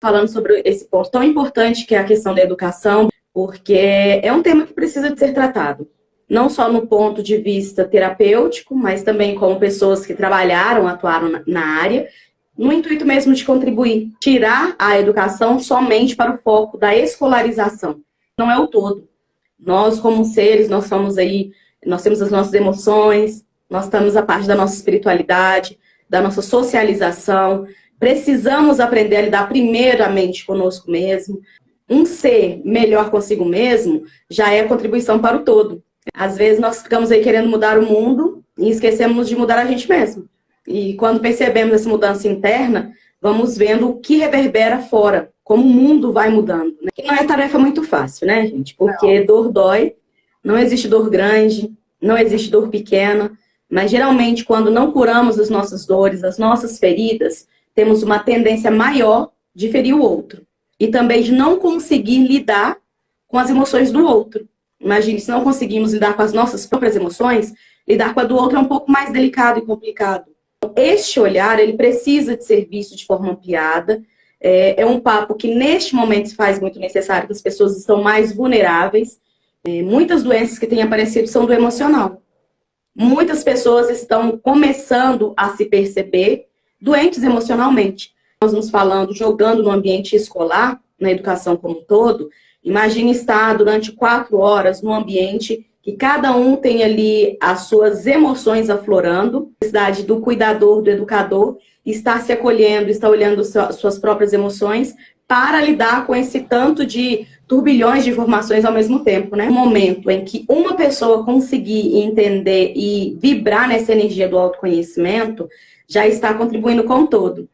falando sobre esse ponto tão importante que é a questão da educação, porque é um tema que precisa de ser tratado. Não só no ponto de vista terapêutico, mas também como pessoas que trabalharam, atuaram na área, no intuito mesmo de contribuir, tirar a educação somente para o foco da escolarização. Não é o todo. Nós, como seres, nós somos aí, nós temos as nossas emoções, nós temos a parte da nossa espiritualidade, da nossa socialização. Precisamos aprender a lidar primeiramente conosco mesmo. Um ser melhor consigo mesmo já é contribuição para o todo. Às vezes nós ficamos aí querendo mudar o mundo e esquecemos de mudar a gente mesmo. E quando percebemos essa mudança interna, vamos vendo o que reverbera fora, como o mundo vai mudando. Né? E não é tarefa muito fácil, né, gente? Porque dor dói, não existe dor grande, não existe dor pequena, mas geralmente quando não curamos as nossas dores, as nossas feridas, temos uma tendência maior de ferir o outro. E também de não conseguir lidar com as emoções do outro. Imagine, se não conseguimos lidar com as nossas próprias emoções, lidar com a do outro é um pouco mais delicado e complicado. Este olhar, ele precisa de ser visto de forma ampliada. É um papo que, neste momento, se faz muito necessário, que as pessoas estão mais vulneráveis. Muitas doenças que têm aparecido são do emocional. Muitas pessoas estão começando a se perceber doentes emocionalmente. Nós nos falando, jogando no ambiente escolar, na educação como um todo, imagine estar durante 4 horas num ambiente que cada um tem ali as suas emoções aflorando, a necessidade do cuidador, do educador, estar se acolhendo, estar olhando suas próprias emoções para lidar com esse tanto de turbilhões de informações ao mesmo tempo, né? No momento em que uma pessoa conseguir entender e vibrar nessa energia do autoconhecimento, já está contribuindo com o todo.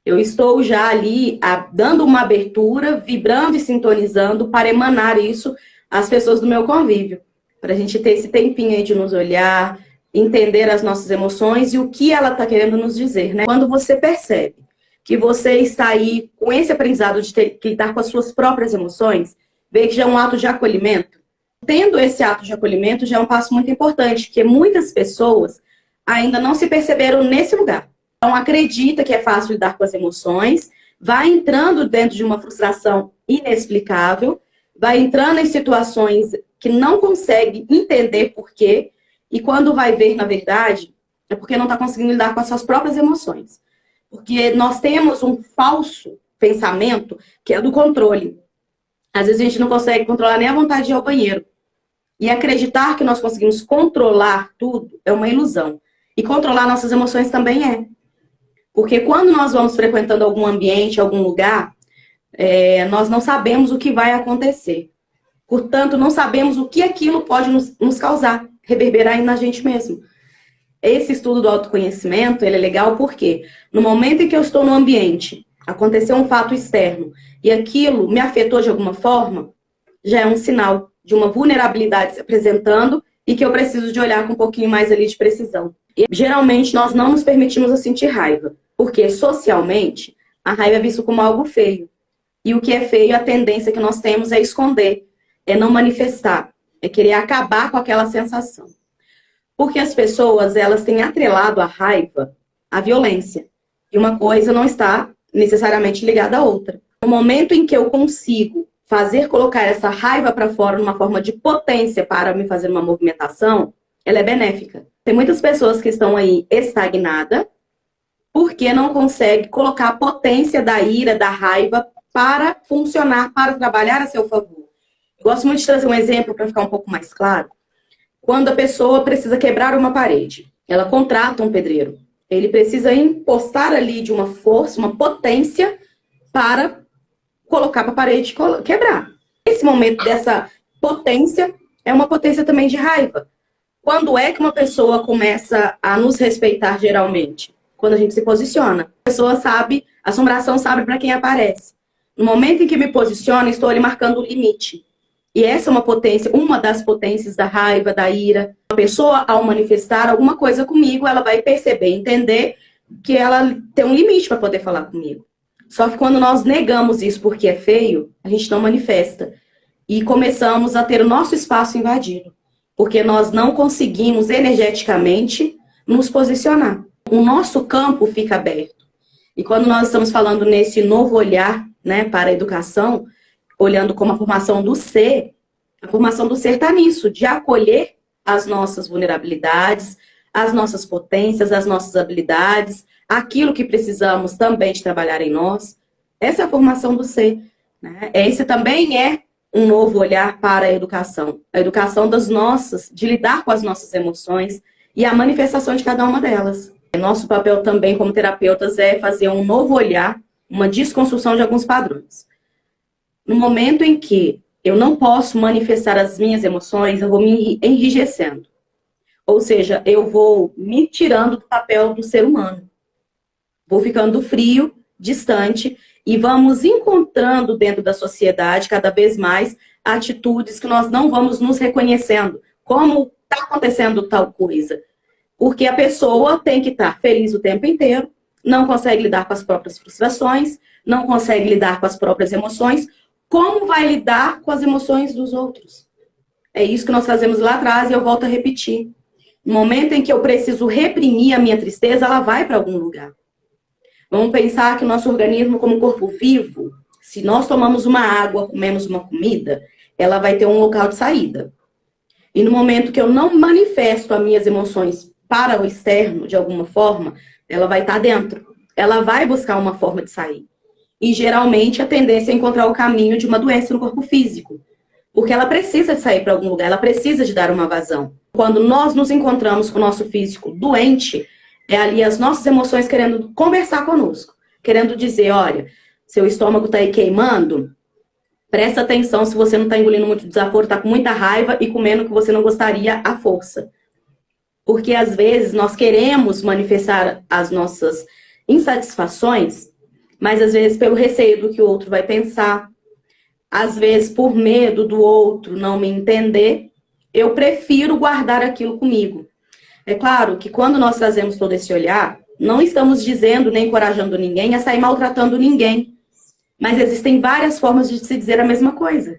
Eu estou já ali dando uma abertura, vibrando e sintonizando para emanar isso às pessoas do meu convívio. Para a gente ter esse tempinho aí de nos olhar, entender as nossas emoções e o que ela está querendo nos dizer, né? Quando você percebe que você está aí com esse aprendizado de ter que lidar com as suas próprias emoções, vê que já é um ato de acolhimento. Tendo esse ato de acolhimento já é um passo muito importante, porque muitas pessoas ainda não se perceberam nesse lugar. Então acredita que é fácil lidar com as emoções, vai entrando dentro de uma frustração inexplicável, vai entrando em situações que não consegue entender por quê, e quando vai ver, na verdade, é porque não está conseguindo lidar com as suas próprias emoções. Porque nós temos um falso pensamento que é do controle. Às vezes a gente não consegue controlar nem a vontade de ir ao banheiro. E acreditar que nós conseguimos controlar tudo é uma ilusão. E controlar nossas emoções também é. Porque quando nós vamos frequentando algum ambiente, algum lugar, nós não sabemos o que vai acontecer. Portanto, não sabemos o que aquilo pode nos causar, reverberar aí na gente mesmo. Esse estudo do autoconhecimento, ele é legal porque no momento em que eu estou no ambiente, aconteceu um fato externo e aquilo me afetou de alguma forma, já é um sinal de uma vulnerabilidade se apresentando e que eu preciso de olhar com um pouquinho mais ali de precisão. E, geralmente, nós não nos permitimos a sentir raiva, porque socialmente a raiva é vista como algo feio. E o que é feio, a tendência que nós temos é esconder, é não manifestar, é querer acabar com aquela sensação. Porque as pessoas, elas têm atrelado a raiva à violência. E uma coisa não está necessariamente ligada à outra. No momento em que eu consigo colocar essa raiva para fora numa forma de potência para me fazer uma movimentação, ela é benéfica. Tem muitas pessoas que estão aí estagnadas porque não conseguem colocar a potência da ira, da raiva para funcionar, para trabalhar a seu favor. Eu gosto muito de trazer um exemplo para ficar um pouco mais claro. Quando a pessoa precisa quebrar uma parede, ela contrata um pedreiro. Ele precisa impostar ali de uma força, uma potência para colocar para a parede quebrar. Esse momento dessa potência é uma potência também de raiva. Quando é que uma pessoa começa a nos respeitar geralmente? Quando a gente se posiciona. A pessoa sabe, a assombração sabe para quem aparece. No momento em que me posiciono, estou ali marcando o limite. E essa é uma potência, uma das potências da raiva, da ira. A pessoa, ao manifestar alguma coisa comigo, ela vai perceber, entender que ela tem um limite para poder falar comigo. Só que quando nós negamos isso porque é feio, a gente não manifesta. E começamos a ter o nosso espaço invadido. Porque nós não conseguimos energeticamente nos posicionar. O nosso campo fica aberto. E quando nós estamos falando nesse novo olhar né, para a educação, olhando como a formação do ser, a formação do ser está nisso, de acolher as nossas vulnerabilidades, as nossas potências, as nossas habilidades, aquilo que precisamos também de trabalhar em nós. Essa é a formação do ser, né? Esse também é um novo olhar para a educação das nossas, de lidar com as nossas emoções e a manifestação de cada uma delas. Nosso papel também como terapeutas é fazer um novo olhar, uma desconstrução de alguns padrões. No momento em que eu não posso manifestar as minhas emoções, eu vou me enrijecendo. Ou seja, eu vou me tirando do papel do ser humano. Vou ficando frio, distante, e vamos encontrando dentro da sociedade, cada vez mais, atitudes que nós não vamos nos reconhecendo. Como está acontecendo tal coisa? Porque a pessoa tem que estar feliz o tempo inteiro, não consegue lidar com as próprias frustrações, não consegue lidar com as próprias emoções. Como vai lidar com as emoções dos outros? É isso que nós fazemos lá atrás e eu volto a repetir. No momento em que eu preciso reprimir a minha tristeza, ela vai para algum lugar. Vamos pensar que o nosso organismo, como um corpo vivo, se nós tomamos uma água, comemos uma comida, ela vai ter um local de saída. E no momento que eu não manifesto as minhas emoções para o externo, de alguma forma, ela vai estar dentro. Ela vai buscar uma forma de sair. E geralmente a tendência é encontrar o caminho de uma doença no corpo físico. Porque ela precisa de sair para algum lugar, ela precisa de dar uma vazão. Quando nós nos encontramos com o nosso físico doente, é ali as nossas emoções querendo conversar conosco. Querendo dizer, olha, seu estômago está aí queimando, presta atenção se você não está engolindo muito desaforo, está com muita raiva e comendo o que você não gostaria à força. Porque às vezes nós queremos manifestar as nossas insatisfações, mas às vezes pelo receio do que o outro vai pensar, às vezes por medo do outro não me entender, eu prefiro guardar aquilo comigo. É claro que quando nós trazemos todo esse olhar, não estamos dizendo nem encorajando ninguém a sair maltratando ninguém, mas existem várias formas de se dizer a mesma coisa.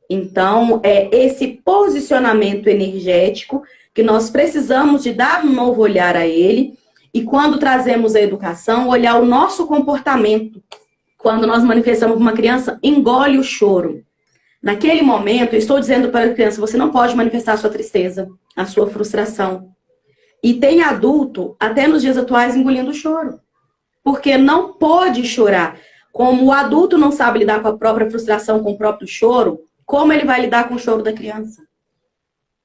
Então, é esse posicionamento energético que nós precisamos de dar um novo olhar a ele, e quando trazemos a educação, olhar o nosso comportamento. Quando nós manifestamos uma criança, engole o choro. Naquele momento, eu estou dizendo para a criança, você não pode manifestar a sua tristeza, a sua frustração. E tem adulto, até nos dias atuais, engolindo o choro. Porque não pode chorar. Como o adulto não sabe lidar com a própria frustração, com o próprio choro, como ele vai lidar com o choro da criança?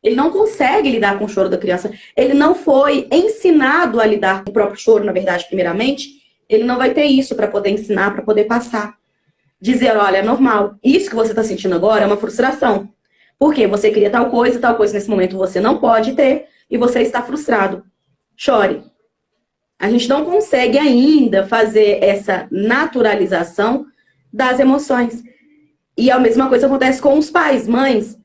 Ele não consegue lidar com o choro da criança. Ele não foi ensinado a lidar com o próprio choro, na verdade, primeiramente. Ele não vai ter isso para poder ensinar, para poder passar. Dizer, olha, é normal. Isso que você está sentindo agora é uma frustração. Porque você queria tal coisa nesse momento você não pode ter e você está frustrado. Chore. A gente não consegue ainda fazer essa naturalização das emoções. E a mesma coisa acontece com os pais, mães.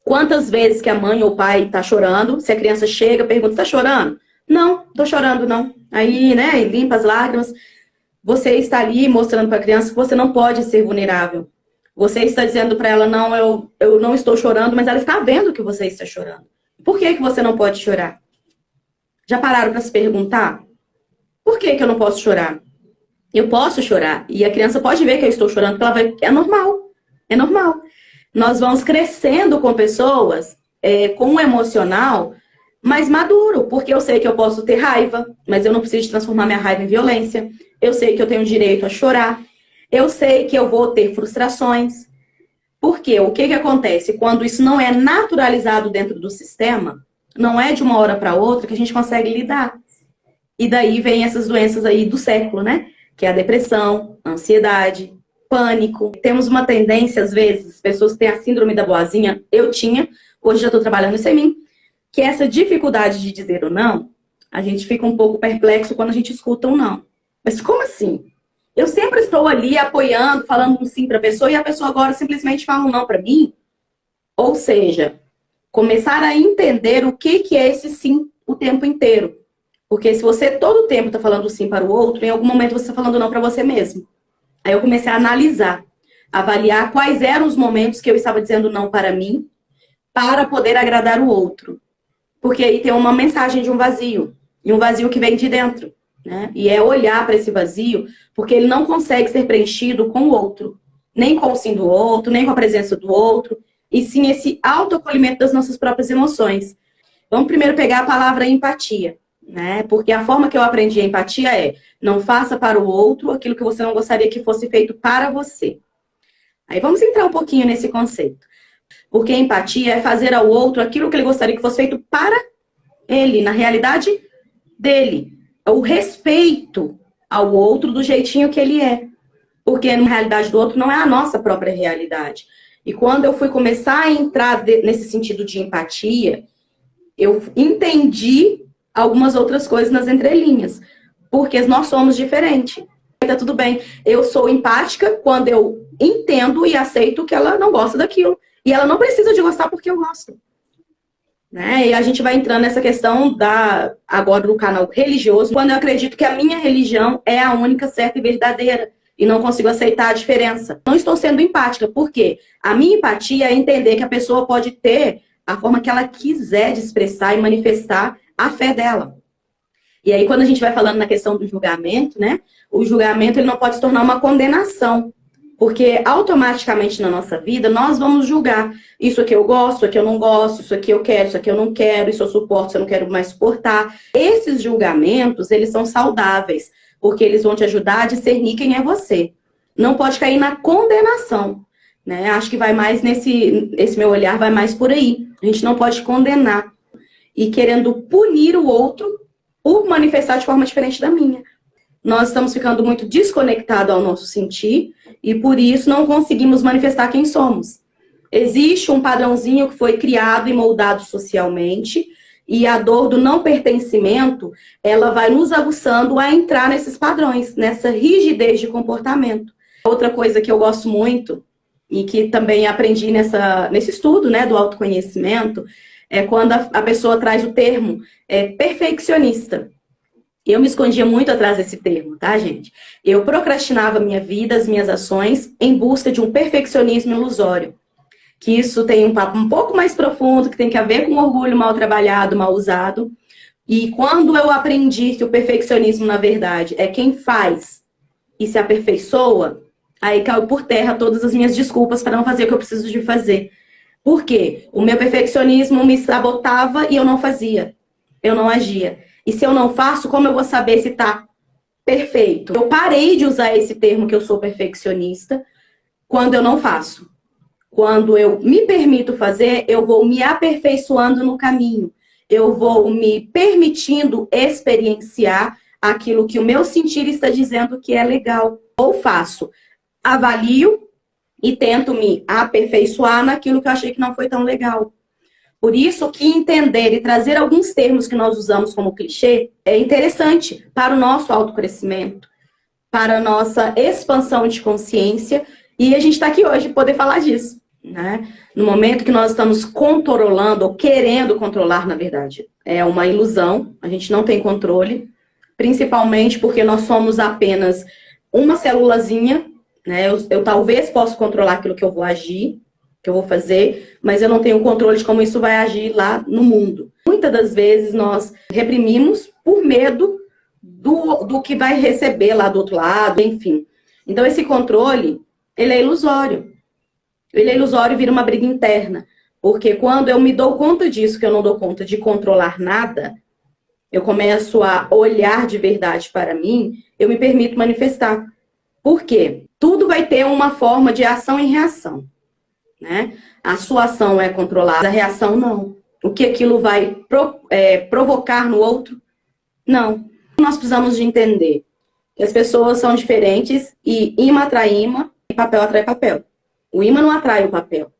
Quantas vezes que a mãe ou o pai está chorando, se a criança chega, pergunta, está chorando? Não, estou chorando não. Aí, né, limpa as lágrimas. Você está ali mostrando para a criança que você não pode ser vulnerável. Você está dizendo para ela, não, eu não estou chorando, mas ela está vendo que você está chorando. Por que você não pode chorar? Já pararam para se perguntar? Por que eu não posso chorar? Eu posso chorar. E a criança pode ver que eu estou chorando, porque ela vai... É normal. É normal. Nós vamos crescendo com pessoas com um emocional mais maduro, porque eu sei que eu posso ter raiva, mas eu não preciso transformar minha raiva em violência. Eu sei que eu tenho direito a chorar. Eu sei que eu vou ter frustrações. Porque o que acontece? Quando isso não é naturalizado dentro do sistema, não é de uma hora para outra que a gente consegue lidar. E daí vem essas doenças aí do século, né? Que é a depressão, a ansiedade, pânico. Temos uma tendência, às vezes, as pessoas têm a síndrome da boazinha, eu tinha, hoje já estou trabalhando isso em mim, que essa dificuldade de dizer o não, a gente fica um pouco perplexo quando a gente escuta um não. Mas como assim? Eu sempre estou ali apoiando, falando um sim para a pessoa, e a pessoa agora simplesmente fala um não para mim? Ou seja, começar a entender o que é esse sim o tempo inteiro. Porque se você todo o tempo está falando sim para o outro, em algum momento você está falando não para você mesmo. Aí eu comecei a analisar, avaliar quais eram os momentos que eu estava dizendo não para mim, para poder agradar o outro. Porque aí tem uma mensagem de um vazio, e um vazio que vem de dentro. né? E é olhar para esse vazio, porque ele não consegue ser preenchido com o outro, nem com o sim do outro, nem com a presença do outro, e sim esse autoacolhimento das nossas próprias emoções. Vamos primeiro pegar a palavra empatia, né? Porque a forma que eu aprendi a empatia é: não faça para o outro aquilo que você não gostaria que fosse feito para você. Aí vamos entrar um pouquinho nesse conceito. Porque empatia é fazer ao outro aquilo que ele gostaria que fosse feito para ele, na realidade dele. É o respeito ao outro do jeitinho que ele é. Porque na realidade do outro não é a nossa própria realidade. E quando eu fui começar a entrar nesse sentido de empatia, eu entendi algumas outras coisas nas entrelinhas. Porque nós somos diferentes. Tá tudo bem. Eu sou empática quando eu entendo e aceito que ela não gosta daquilo. E ela não precisa de gostar porque eu gosto. Né? E a gente vai entrando nessa questão agora no canal religioso, quando eu acredito que a minha religião é a única certa e verdadeira. E não consigo aceitar a diferença. Não estou sendo empática. Por quê? A minha empatia é entender que a pessoa pode ter a forma que ela quiser de expressar e manifestar a fé dela. E aí, quando a gente vai falando na questão do julgamento, né? O julgamento ele não pode se tornar uma condenação. Porque automaticamente na nossa vida, nós vamos julgar. Isso aqui eu gosto, isso aqui eu não gosto, isso aqui eu quero, isso aqui eu não quero, isso eu suporto, isso eu não quero mais suportar. Esses julgamentos, eles são saudáveis, porque eles vão te ajudar a discernir quem é você. Não pode cair na condenação. Né? Acho que vai mais esse meu olhar vai mais por aí. A gente não pode condenar e querendo punir o outro por manifestar de forma diferente da minha. Nós estamos ficando muito desconectados ao nosso sentir e por isso não conseguimos manifestar quem somos. Existe um padrãozinho que foi criado e moldado socialmente e a dor do não pertencimento, ela vai nos aguçando a entrar nesses padrões, nessa rigidez de comportamento. Outra coisa que eu gosto muito e que também aprendi nesse estudo, né, do autoconhecimento, é quando a pessoa traz o termo perfeccionista. Eu me escondia muito atrás desse termo, tá, gente? Eu procrastinava a minha vida, as minhas ações, em busca de um perfeccionismo ilusório. Que isso tem um papo um pouco mais profundo, que tem que ver com orgulho mal trabalhado, mal usado. E quando eu aprendi que o perfeccionismo, na verdade, é quem faz e se aperfeiçoa, aí caiu por terra todas as minhas desculpas para não fazer o que eu preciso de fazer. Por quê? O meu perfeccionismo me sabotava e eu não fazia. Eu não agia. E se eu não faço, como eu vou saber se tá perfeito? Eu parei de usar esse termo que eu sou perfeccionista quando eu não faço. Quando eu me permito fazer, eu vou me aperfeiçoando no caminho. Eu vou me permitindo experienciar aquilo que o meu sentir está dizendo que é legal. Ou faço, avalio e tento me aperfeiçoar naquilo que eu achei que não foi tão legal. Por isso que entender e trazer alguns termos que nós usamos como clichê é interessante para o nosso autocrescimento, para a nossa expansão de consciência. E a gente está aqui hoje para poder falar disso. Né? No momento que nós estamos controlando, ou querendo controlar, na verdade, é uma ilusão, a gente não tem controle, principalmente porque nós somos apenas uma celulazinha, né? Eu talvez possa controlar aquilo que eu vou agir, que eu vou fazer, mas eu não tenho controle de como isso vai agir lá no mundo. Muitas das vezes nós reprimimos por medo do que vai receber lá do outro lado, enfim. Então esse controle, ele é ilusório. Ele é ilusório e vira uma briga interna. Porque quando eu me dou conta disso, que eu não dou conta de controlar nada, eu começo a olhar de verdade para mim, eu me permito manifestar. Por quê? Tudo vai ter uma forma de ação e reação. Né? A sua ação é controlada, a reação não. O que aquilo vai provocar no outro? Não. Nós precisamos de entender que as pessoas são diferentes e imã atrai imã e papel atrai papel. O imã não atrai o papel.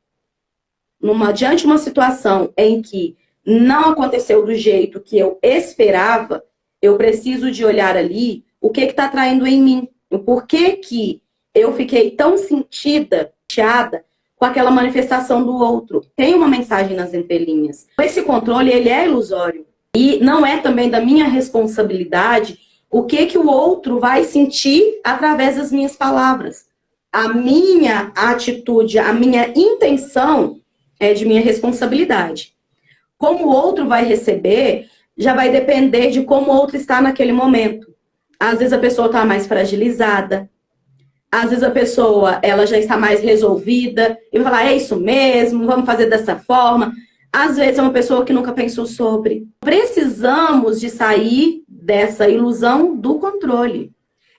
Diante de uma situação em que não aconteceu do jeito que eu esperava, eu preciso de olhar ali o que está atraindo em mim. O porquê que eu fiquei tão sentida, chateada, com aquela manifestação do outro. Tem uma mensagem nas entrelinhas. Esse controle, ele é ilusório. E não é também da minha responsabilidade o que o outro vai sentir através das minhas palavras. A minha atitude, a minha intenção é de minha responsabilidade. Como o outro vai receber, já vai depender de como o outro está naquele momento. Às vezes a pessoa está mais fragilizada. Às vezes a pessoa, ela já está mais resolvida e vai falar, é isso mesmo, vamos fazer dessa forma. Às vezes é uma pessoa que nunca pensou sobre. Precisamos de sair dessa ilusão do controle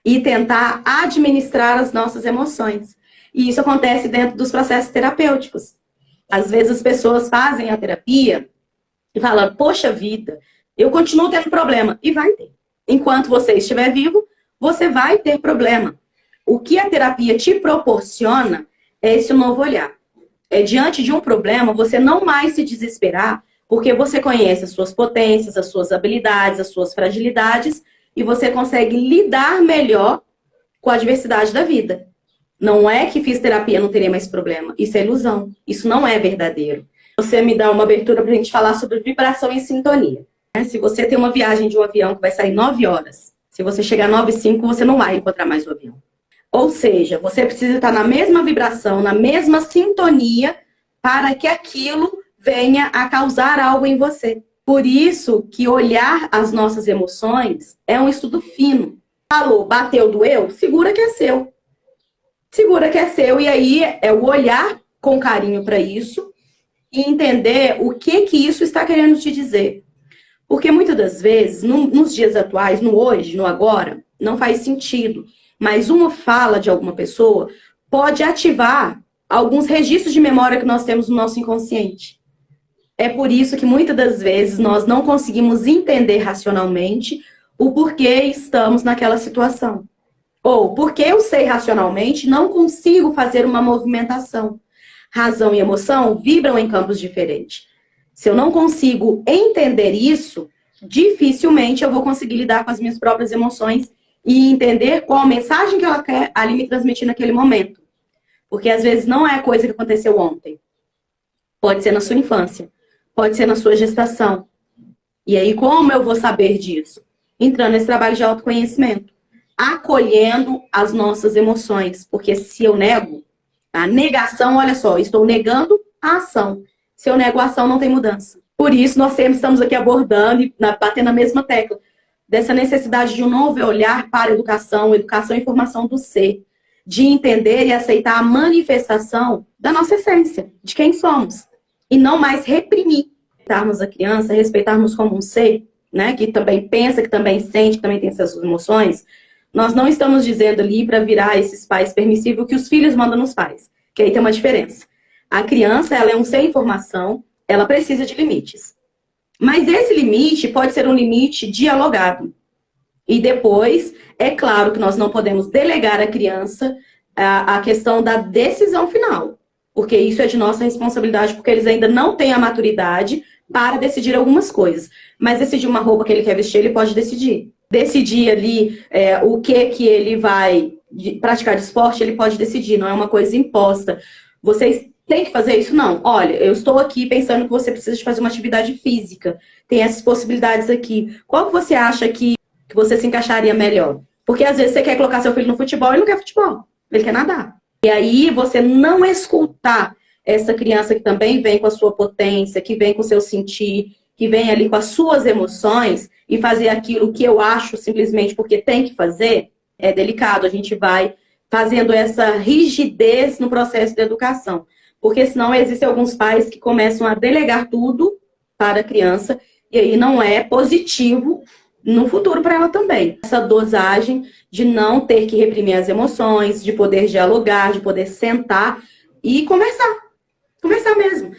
e tentar administrar as nossas emoções. E isso acontece dentro dos processos terapêuticos. Às vezes as pessoas fazem a terapia e falam, poxa vida, eu continuo tendo problema. E vai ter. Enquanto você estiver vivo, você vai ter problema. O que a terapia te proporciona é esse novo olhar. É diante de um problema, você não mais se desesperar, porque você conhece as suas potências, as suas habilidades, as suas fragilidades, e você consegue lidar melhor com a adversidade da vida. Não é que fiz terapia, não teria mais problema. Isso é ilusão. Isso não é verdadeiro. Você me dá uma abertura para a gente falar sobre vibração e sintonia. Se você tem uma viagem de um avião que vai sair 9 horas, se você chegar 9h05, você não vai encontrar mais o avião. Ou seja, você precisa estar na mesma vibração, na mesma sintonia, para que aquilo venha a causar algo em você. Por isso que olhar as nossas emoções é um estudo fino. Falou, bateu, doeu? Segura que é seu. Segura que é seu. E aí é o olhar com carinho para isso e entender o que isso está querendo te dizer. Porque muitas das vezes, nos dias atuais, no hoje, no agora, não faz sentido. Mas uma fala de alguma pessoa pode ativar alguns registros de memória que nós temos no nosso inconsciente. É por isso que muitas das vezes nós não conseguimos entender racionalmente o porquê estamos naquela situação. Ou porque eu sei racionalmente, não consigo fazer uma movimentação. Razão e emoção vibram em campos diferentes. Se eu não consigo entender isso, dificilmente eu vou conseguir lidar com as minhas próprias emoções e entender qual a mensagem que ela quer ali me transmitir naquele momento. Porque às vezes não é coisa que aconteceu ontem. Pode ser na sua infância. Pode ser na sua gestação. E aí, como eu vou saber disso? Entrando nesse trabalho de autoconhecimento. Acolhendo as nossas emoções. Porque se eu nego, a negação, olha só, estou negando a ação. Se eu nego a ação, não tem mudança. Por isso, nós sempre estamos aqui abordando e batendo na mesma tecla. Dessa necessidade de um novo olhar para a educação e formação do ser, de entender e aceitar a manifestação da nossa essência, de quem somos, e não mais reprimir. Respeitarmos a criança, respeitarmos como um ser, né, que também pensa, que também sente, que também tem essas emoções. Nós não estamos dizendo ali para virar esses pais permissivos que os filhos mandam nos pais, que aí tem uma diferença. A criança, ela é um ser em formação, ela precisa de limites. Mas esse limite pode ser um limite dialogado. E depois, é claro que nós não podemos delegar à criança a questão da decisão final. Porque isso é de nossa responsabilidade, porque eles ainda não têm a maturidade para decidir algumas coisas. Mas decidir uma roupa que ele quer vestir, ele pode decidir. Decidir ali o que ele vai praticar de esporte, ele pode decidir, não é uma coisa imposta. Vocês tem que fazer isso? Não. Olha, eu estou aqui pensando que você precisa de fazer uma atividade física. Tem essas possibilidades aqui. Qual que você acha que você se encaixaria melhor? Porque às vezes você quer colocar seu filho no futebol e não quer futebol. Ele quer nadar. E aí você não escutar essa criança que também vem com a sua potência, que vem com o seu sentir, que vem ali com as suas emoções e fazer aquilo que eu acho simplesmente porque tem que fazer, é delicado. A gente vai fazendo essa rigidez no processo de educação. Porque senão existem alguns pais que começam a delegar tudo para a criança e aí não é positivo no futuro para ela também. Essa dosagem de não ter que reprimir as emoções, de poder dialogar, de poder sentar e conversar. Conversar mesmo.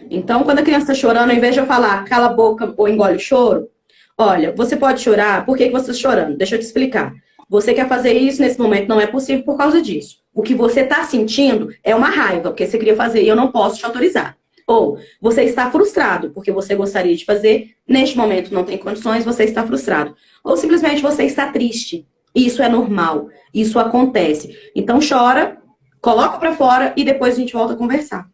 Então, quando a criança está chorando, ao invés de eu falar cala a boca ou engole o choro, olha, você pode chorar, por que você está chorando? Deixa eu te explicar. Você quer fazer isso nesse momento, não é possível por causa disso. O que você está sentindo é uma raiva, porque você queria fazer e eu não posso te autorizar. Ou você está frustrado, porque você gostaria de fazer, neste momento não tem condições, você está frustrado. Ou simplesmente você está triste. Isso é normal, isso acontece. Então chora, coloca para fora e depois a gente volta a conversar.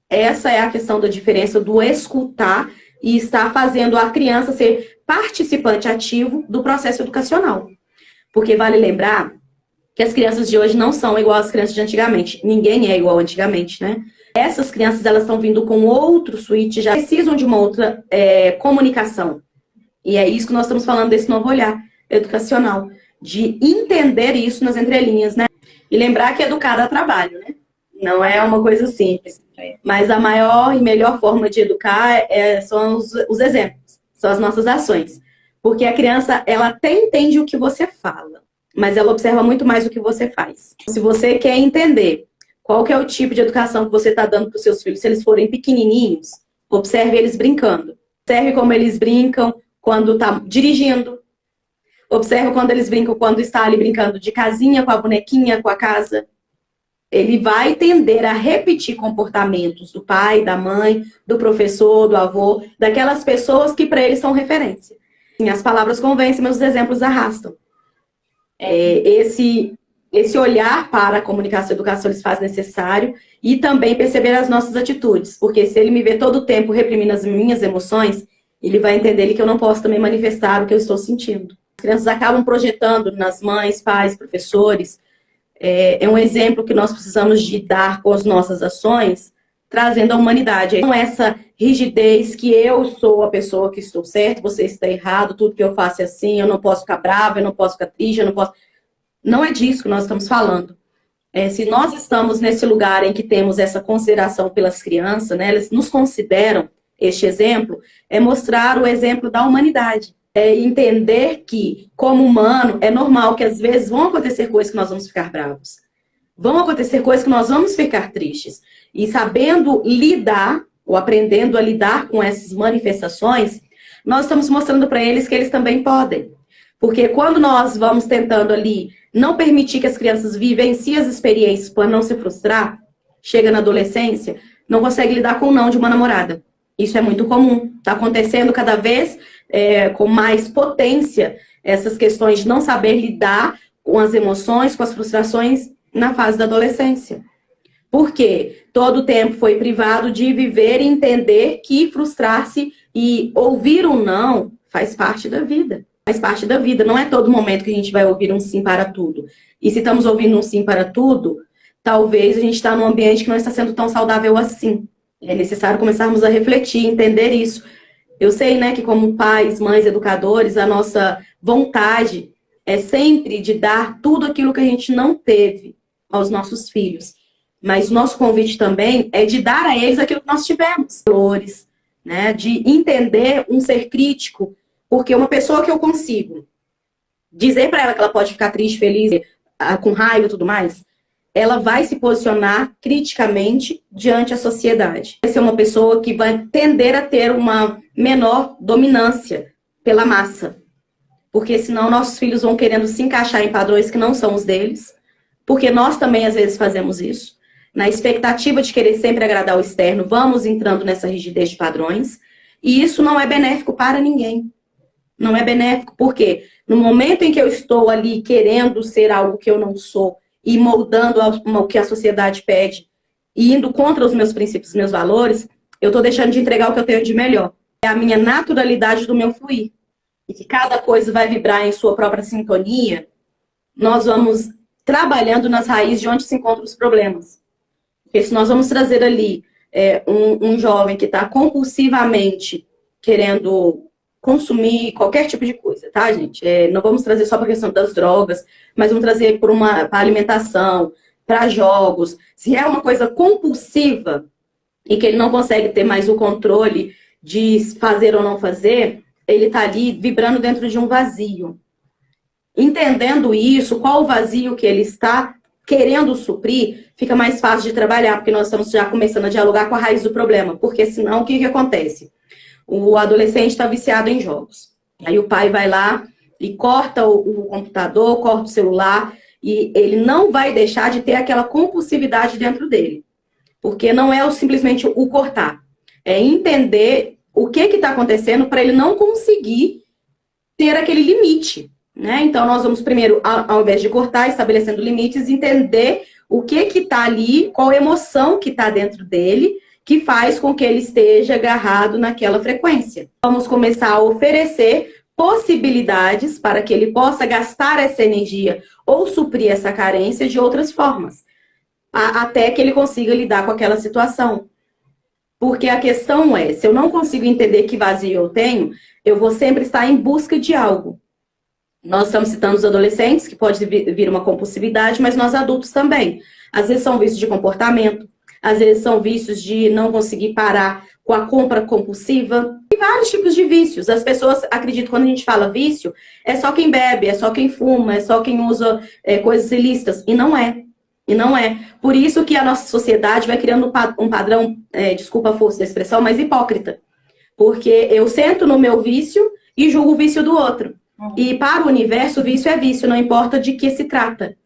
Essa é a questão da diferença do escutar e estar fazendo a criança ser participante ativo do processo educacional. Porque vale lembrar que as crianças de hoje não são igual às crianças de antigamente. Ninguém é igual antigamente, né? Essas crianças, elas estão vindo com outro switch, já precisam de uma outra comunicação. E é isso que nós estamos falando desse novo olhar educacional. de entender isso nas entrelinhas, né? E lembrar que educar dá trabalho, né? Não é uma coisa simples. Mas a maior e melhor forma de educar são os exemplos, são as nossas ações. Porque a criança, ela até entende o que você fala, mas ela observa muito mais o que você faz. Se você quer entender qual que é o tipo de educação que você está dando para os seus filhos, se eles forem pequenininhos, observe eles brincando. Observe como eles brincam quando está dirigindo. Observe quando eles brincam quando está ali brincando de casinha, com a bonequinha, com a casa. Ele vai tender a repetir comportamentos do pai, da mãe, do professor, do avô, daquelas pessoas que para eles são referência. As palavras convencem, mas os exemplos arrastam. Esse olhar para a comunicação e educação eles faz necessário e também perceber as nossas atitudes, porque se ele me vê todo o tempo reprimindo as minhas emoções, ele vai entender que eu não posso também manifestar o que eu estou sentindo. As crianças acabam projetando nas mães, pais, professores. É um exemplo que nós precisamos de dar com as nossas ações, trazendo a humanidade. Não essa rigidez que eu sou a pessoa que estou certo, você está errado, tudo que eu faço é assim, eu não posso ficar brava, eu não posso ficar triste, eu não posso... Não é disso que nós estamos falando. Se nós estamos nesse lugar em que temos essa consideração pelas crianças, né, elas nos consideram este exemplo, é mostrar o exemplo da humanidade. É entender que, como humano, é normal que às vezes vão acontecer coisas que nós vamos ficar bravos. Vão acontecer coisas que nós vamos ficar tristes. E sabendo lidar, ou aprendendo a lidar com essas manifestações, nós estamos mostrando para eles que eles também podem. Porque quando nós vamos tentando ali não permitir que as crianças vivenciem as experiências para não se frustrar, chega na adolescência, não consegue lidar com o não de uma namorada. Isso é muito comum. Está acontecendo cada vez com mais potência essas questões de não saber lidar com as emoções, com as frustrações na fase da adolescência. Porque todo o tempo foi privado de viver e entender que frustrar-se e ouvir um não faz parte da vida. Faz parte da vida. Não é todo momento que a gente vai ouvir um sim para tudo. E se estamos ouvindo um sim para tudo, talvez a gente está num ambiente que não está sendo tão saudável assim. É necessário começarmos a refletir, entender isso. Eu sei, né, que como pais, mães, educadores, a nossa vontade é sempre de dar tudo aquilo que a gente não teve aos nossos filhos. Mas o nosso convite também é de dar a eles aquilo que nós tivemos. Valores, né, de entender um ser crítico, porque uma pessoa que eu consigo dizer para ela que ela pode ficar triste, feliz, com raiva e tudo mais, ela vai se posicionar criticamente diante da sociedade. Vai ser uma pessoa que vai tender a ter uma menor dominância pela massa. Porque senão nossos filhos vão querendo se encaixar em padrões que não são os deles. Porque nós também às vezes fazemos isso. Na expectativa de querer sempre agradar o externo, vamos entrando nessa rigidez de padrões. E isso não é benéfico para ninguém. Não é benéfico porque no momento em que eu estou ali querendo ser algo que eu não sou, e moldando o que a sociedade pede, e indo contra os meus princípios, os meus valores, eu estou deixando de entregar o que eu tenho de melhor. É a minha naturalidade do meu fluir. E que cada coisa vai vibrar em sua própria sintonia, nós vamos trabalhando nas raízes de onde se encontram os problemas. Porque se nós vamos trazer ali um jovem que está compulsivamente querendo consumir qualquer tipo de coisa, tá, gente? Não vamos trazer só para a questão das drogas, mas vamos trazer para alimentação, para jogos. Se é uma coisa compulsiva e que ele não consegue ter mais o controle de fazer ou não fazer, ele está ali vibrando dentro de um vazio. Entendendo isso, qual o vazio que ele está querendo suprir, fica mais fácil de trabalhar, porque nós estamos já começando a dialogar com a raiz do problema. Porque senão, o que acontece? O adolescente está viciado em jogos. Aí o pai vai lá e corta o computador, corta o celular, e ele não vai deixar de ter aquela compulsividade dentro dele. Porque não é simplesmente o cortar. É entender o que está acontecendo para ele não conseguir ter aquele limite. Né? Então, nós vamos primeiro, ao invés de cortar, estabelecendo limites, entender o que está ali, qual a emoção que está dentro dele, que faz com que ele esteja agarrado naquela frequência. Vamos começar a oferecer possibilidades para que ele possa gastar essa energia ou suprir essa carência de outras formas, até que ele consiga lidar com aquela situação. Porque a questão é, se eu não consigo entender que vazio eu tenho, eu vou sempre estar em busca de algo. Nós estamos citando os adolescentes, que pode vir uma compulsividade, mas nós adultos também. Às vezes são vícios de comportamento, às vezes são vícios de não conseguir parar com a compra compulsiva. Tem vários tipos de vícios. As pessoas acreditam que quando a gente fala vício, é só quem bebe, é só quem fuma, é só quem usa coisas ilícitas. E não é. E não é. Por isso que a nossa sociedade vai criando um padrão, desculpa a força da expressão, mas hipócrita. Porque eu sento no meu vício e julgo o vício do outro. E para o universo, vício é vício, não importa de que se trata.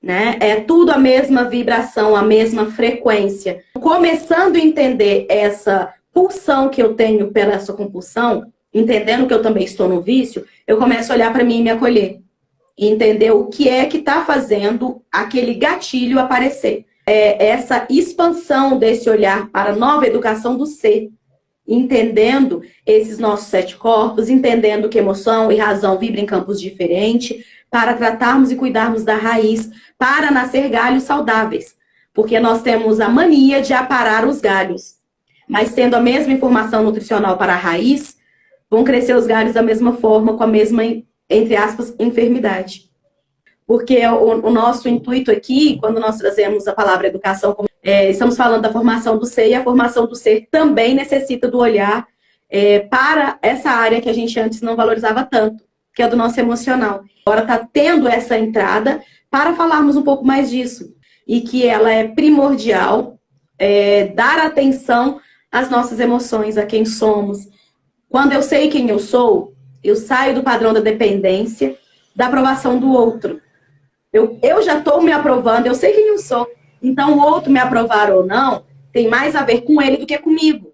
Né? É tudo a mesma vibração, a mesma frequência. Começando a entender essa pulsão que eu tenho pela essa compulsão, entendendo que eu também estou no vício, eu começo a olhar para mim e me acolher. E entender o que é que está fazendo aquele gatilho aparecer. É essa expansão desse olhar para a nova educação do ser. Entendendo esses nossos 7 corpos, entendendo que emoção e razão vibram em campos diferentes, para tratarmos e cuidarmos da raiz, para nascer galhos saudáveis. Porque nós temos a mania de aparar os galhos. Mas tendo a mesma informação nutricional para a raiz, vão crescer os galhos da mesma forma, com a mesma, entre aspas, enfermidade. Porque o nosso intuito aqui, quando nós trazemos a palavra educação, estamos falando da formação do ser, e a formação do ser também necessita do olhar para essa área que a gente antes não valorizava tanto, que é do nosso emocional. Agora está tendo essa entrada para falarmos um pouco mais disso, e que ela é primordial, dar atenção às nossas emoções, a quem somos. Quando eu sei quem eu sou, eu saio do padrão da dependência, da aprovação do outro. Eu já estou me aprovando, eu sei quem eu sou. Então, o outro me aprovar ou não, tem mais a ver com ele do que comigo.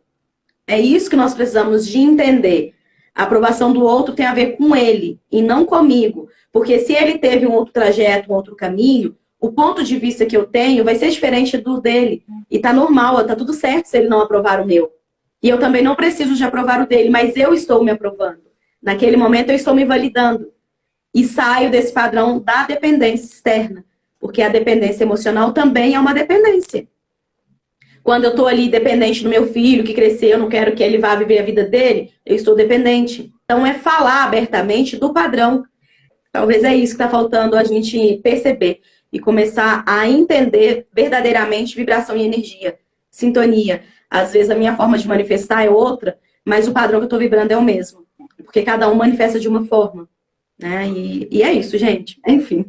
É isso que nós precisamos de entender. A aprovação do outro tem a ver com ele e não comigo. Porque se ele teve um outro trajeto, um outro caminho, o ponto de vista que eu tenho vai ser diferente do dele. E tá normal, tá tudo certo se ele não aprovar o meu. E eu também não preciso de aprovar o dele, mas eu estou me aprovando. Naquele momento eu estou me validando. E saio desse padrão da dependência externa. Porque a dependência emocional também é uma dependência. Quando eu estou ali dependente do meu filho, que cresceu, eu não quero que ele vá viver a vida dele, eu estou dependente. Então é falar abertamente do padrão. Talvez é isso que está faltando a gente perceber. E começar a entender verdadeiramente vibração e energia. Sintonia. Às vezes a minha forma de manifestar é outra, mas o padrão que eu estou vibrando é o mesmo. Porque cada um manifesta de uma forma. Né? E é isso, gente. Enfim.